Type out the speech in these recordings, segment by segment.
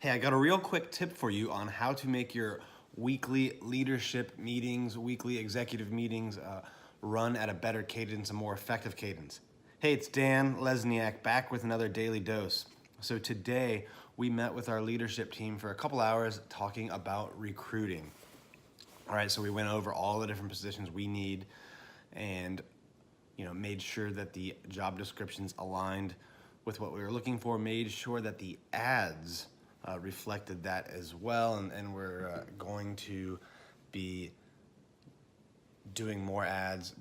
Hey, I got a real quick tip for you on how to make your weekly leadership meetings, weekly executive meetings run at a better cadence, a more effective cadence. Hey, it's Dan Lesniak back with another Daily Dose. So today we met with our leadership team for a couple hours talking about recruiting. All right, so we went over all the different positions we need and made sure that the job descriptions aligned with what we were looking for, made sure that the ads reflected that as well, and we're going to be doing more ads,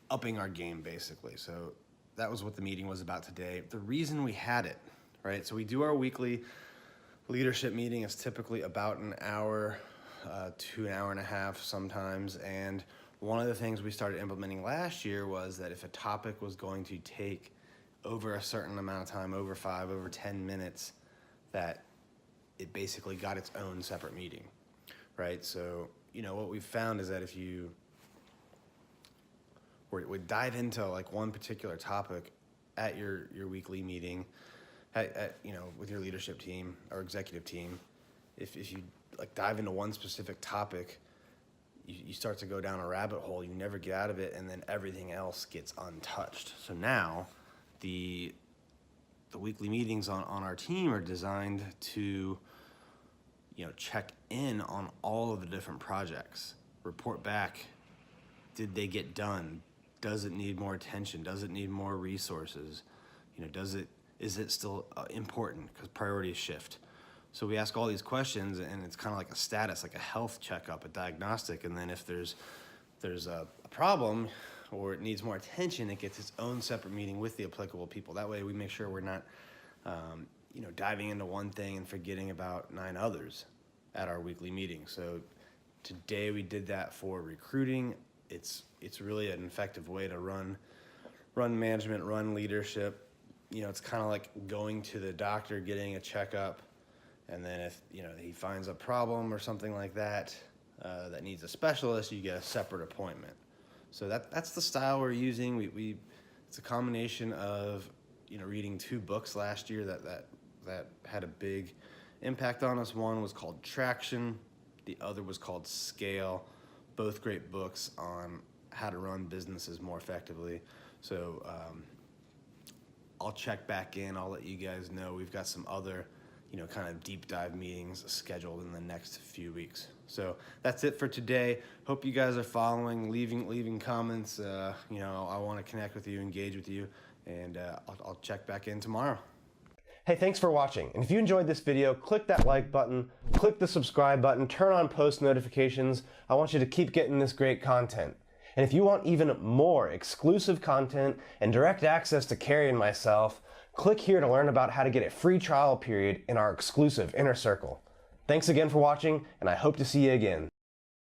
upping our game basically. So that was what the meeting was about today. The reason we had it, right? So we do our weekly leadership meeting. It's typically about an hour to an hour and a half sometimes, and one of the things we started implementing last year was that if a topic was going to take over a certain amount of time, over 5, over 10 minutes, that it basically got its own separate meeting, right? So, what we've found is that if you would dive into like one particular topic at your weekly meeting, with your leadership team or executive team, if you like dive into one specific topic, you start to go down a rabbit hole, you never get out of it, and then everything else gets untouched. So now the weekly meetings on our team are designed to check in on all of the different projects, report back. Did they get done? Does it need more attention? Does it need more resources? Is it still important? Because priorities shift. So we ask all these questions, and it's kind of like a status, like a health checkup, a diagnostic. And then if there's a problem or it needs more attention, it gets its own separate meeting with the applicable people. That way we make sure we're not diving into one thing and forgetting about 9 others at our weekly meeting. So today we did that for recruiting. It's really an effective way to run management, run leadership. It's kind of like going to the doctor, getting a checkup, and then if he finds a problem or something like that that needs a specialist, you get a separate appointment. So that's the style we're using. It's a combination of reading 2 books last year that had a big impact on us. One was called Traction, the other was called Scale. Both great books on how to run businesses more effectively. So I'll check back in. I'll let you guys know. We've got some other kind of deep dive meetings scheduled in the next few weeks. So that's it for today. Hope you guys are following, leaving comments. I want to connect with you, engage with you, and I'll check back in tomorrow. Hey, thanks for watching. And if you enjoyed this video, click that like button, click the subscribe button, turn on post notifications. I want you to keep getting this great content. And if you want even more exclusive content and direct access to Carrie and myself, click here to learn about how to get a free trial period in our exclusive Inner Circle. Thanks again for watching, and I hope to see you again.